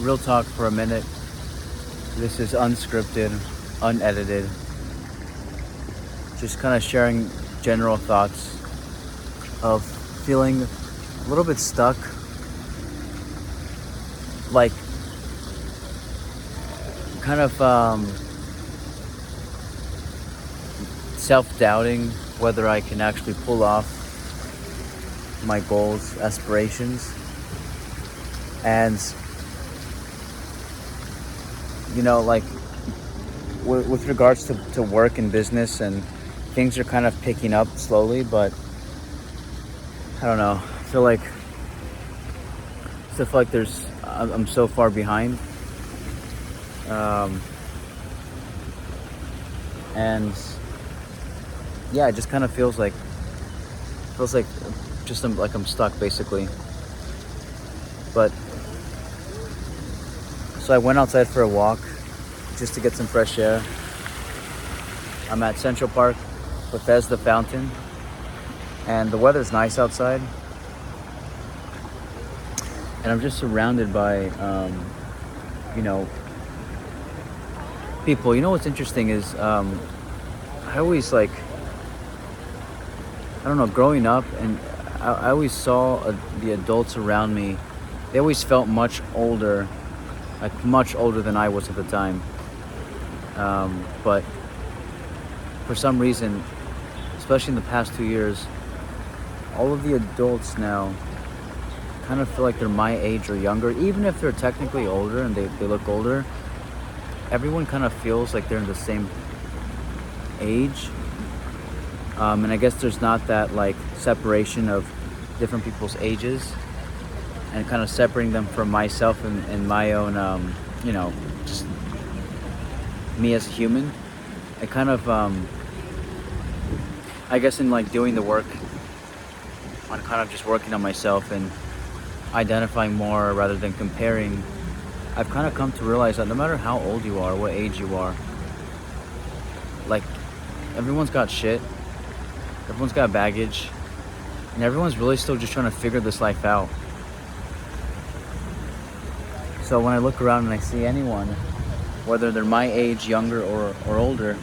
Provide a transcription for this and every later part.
real talk for a minute. This is unscripted, unedited. Just kind of sharing general thoughts of feeling a little bit stuck, like kind of self-doubting whether I can actually pull off my goals, aspirations. And like with regards to work and business, and things are kind of picking up slowly, but I don't know, I feel like I'm so far behind. And yeah, it just kind of feels like just like I'm stuck basically. But so I went outside for a walk just to get some fresh air. I'm at Central Park, Bethesda Fountain, and the weather's nice outside. And I'm just surrounded by, people. What's interesting is, I always growing up, and I always saw the adults around me. They always felt much older than I was at the time. But for some reason, especially in the past 2 years, all of the adults now kind of feel like they're my age or younger. Even if they're technically older and they look older, everyone kind of feels like they're in the same age. And I guess there's not that separation of different people's ages, and kind of separating them from myself and my own, just me as a human. I kind of, I guess in doing the work, on kind of just working on myself and identifying more rather than comparing, I've kind of come to realize that no matter how old you are, what age you are, everyone's got shit, everyone's got baggage, and everyone's really still just trying to figure this life out. So when I look around and I see anyone, whether they're my age, younger or older,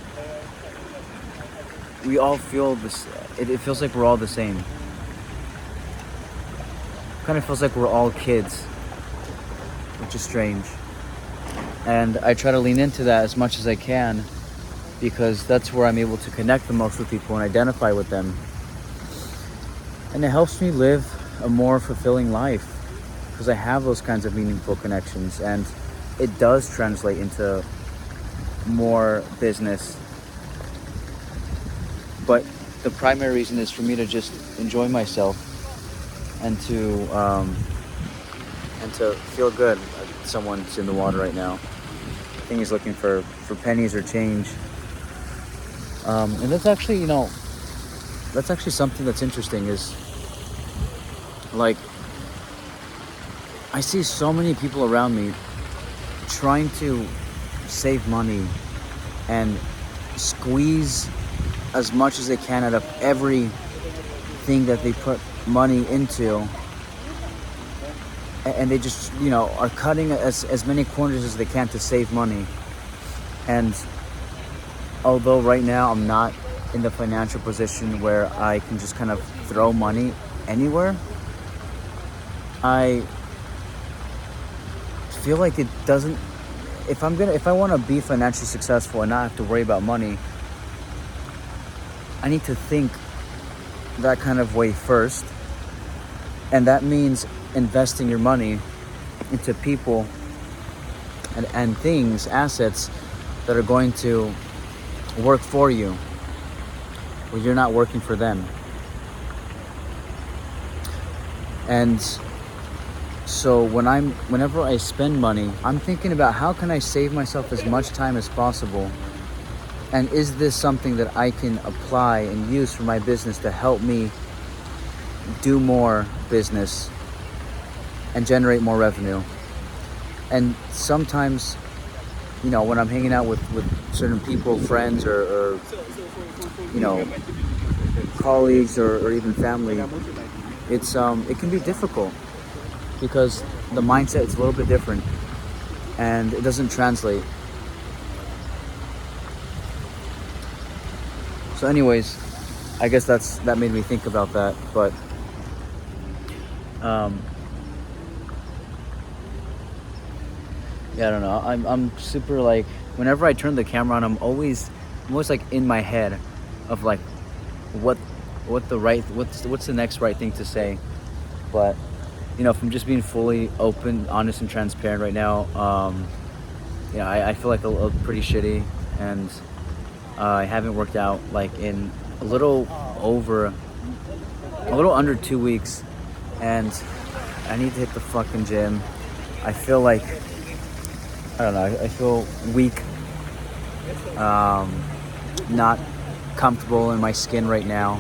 we all feel this. It feels like we're all the same. Kind of feels like we're all kids, which is strange. And I try to lean into that as much as I can, because that's where I'm able to connect the most with people and identify with them. And it helps me live a more fulfilling life, because I have those kinds of meaningful connections, and it does translate into more business. But the primary reason is for me to just enjoy myself and to feel good. Someone's in the water right now. I think he's looking for pennies or change. And that's actually, something that's interesting is, I see so many people around me trying to save money and squeeze as much as they can out of everything that they put money into, and they just are cutting as many corners as they can to save money. And although right now I'm not in the financial position where I can just kind of throw money anywhere, I feel like it doesn't, if I want to be financially successful and not have to worry about money, I need to think that kind of way first. And that means investing your money into people and things, assets that are going to work for you, where you're not working for them. And so whenever I spend money, I'm thinking about how can I save myself as much time as possible, and is this something that I can apply and use for my business to help me do more business and generate more revenue. And sometimes, when I'm hanging out with certain people, friends or colleagues or even family, it can be difficult because the mindset is a little bit different. and it doesn't translate. So anyways, I guess that made me think about that. But yeah, I don't know. I'm super like, whenever I turn the camera on, I'm always like in my head of like what's the next right thing to say. But if I'm just being fully open, honest, and transparent right now, I feel like a pretty shitty, and I haven't worked out like in a little under 2 weeks, and I need to hit the fucking gym. I feel like, I don't know, I feel weak, not comfortable in my skin right now.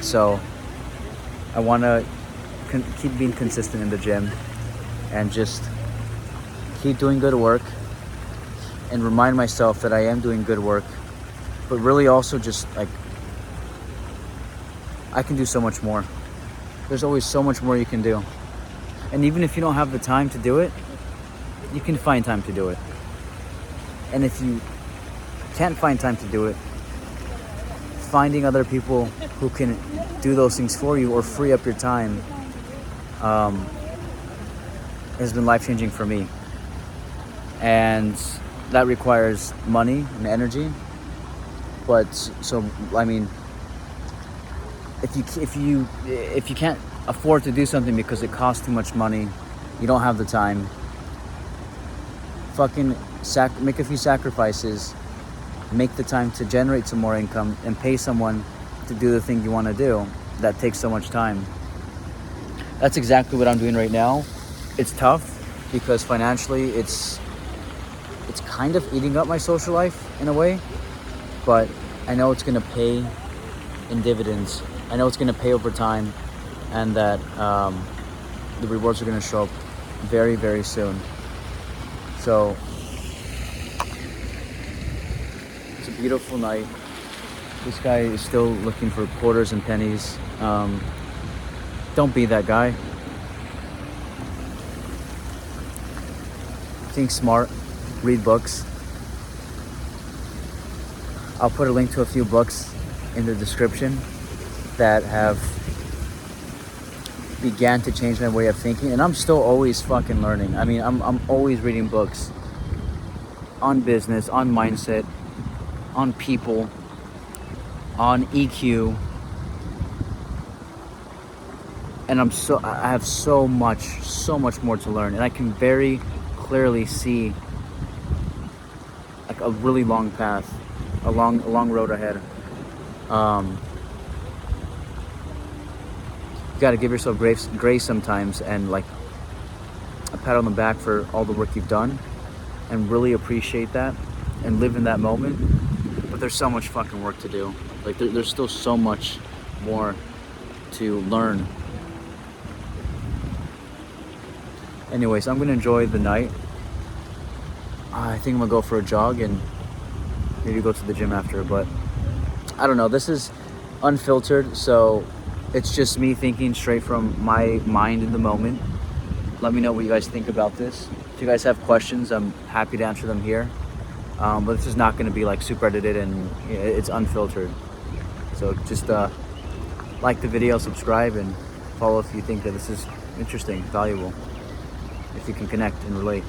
So I want to keep being consistent in the gym and just keep doing good work and remind myself that I am doing good work, but really also just like, I can do so much more. There's always so much more you can do. And even if you don't have the time to do it, you can find time to do it. And if you can't find time to do it, finding other people who can do those things for you or free up your time has been life-changing for me. And that requires money and energy. But so, I mean, if you can't afford to do something because it costs too much money, you don't have the time, fucking make a few sacrifices, make the time to generate some more income, and pay someone to do the thing you want to do that takes so much time. That's exactly what I'm doing right now. It's tough because financially it's kind of eating up my social life in a way, but I know it's going to pay in dividends. I know it's going to pay over time, and that the rewards are going to show up very, very soon. So it's a beautiful night. This guy is still looking for quarters and pennies. Don't be that guy. Think smart. Read books. I'll put a link to a few books in the description that have began to change my way of thinking, and I'm still always fucking learning. I mean, I'm always reading books on business, on mindset, on people, on EQ, and I have so much more to learn, and I can very clearly see like a really long path, a long road ahead. You got to give yourself grace sometimes, and like a pat on the back for all the work you've done, and really appreciate that and live in that moment. But there's so much fucking work to do. Like there's still so much more to learn. Anyways, I'm gonna enjoy the night. I think I'm gonna go for a jog and maybe go to the gym after, but I don't know. This is unfiltered, so it's just me thinking straight from my mind in the moment. Let me know what you guys think about this. If you guys have questions, I'm happy to answer them here. But this is not going to be like super edited, and it's unfiltered. So just like the video, subscribe, and follow if you think that this is interesting, valuable, if you can connect and relate.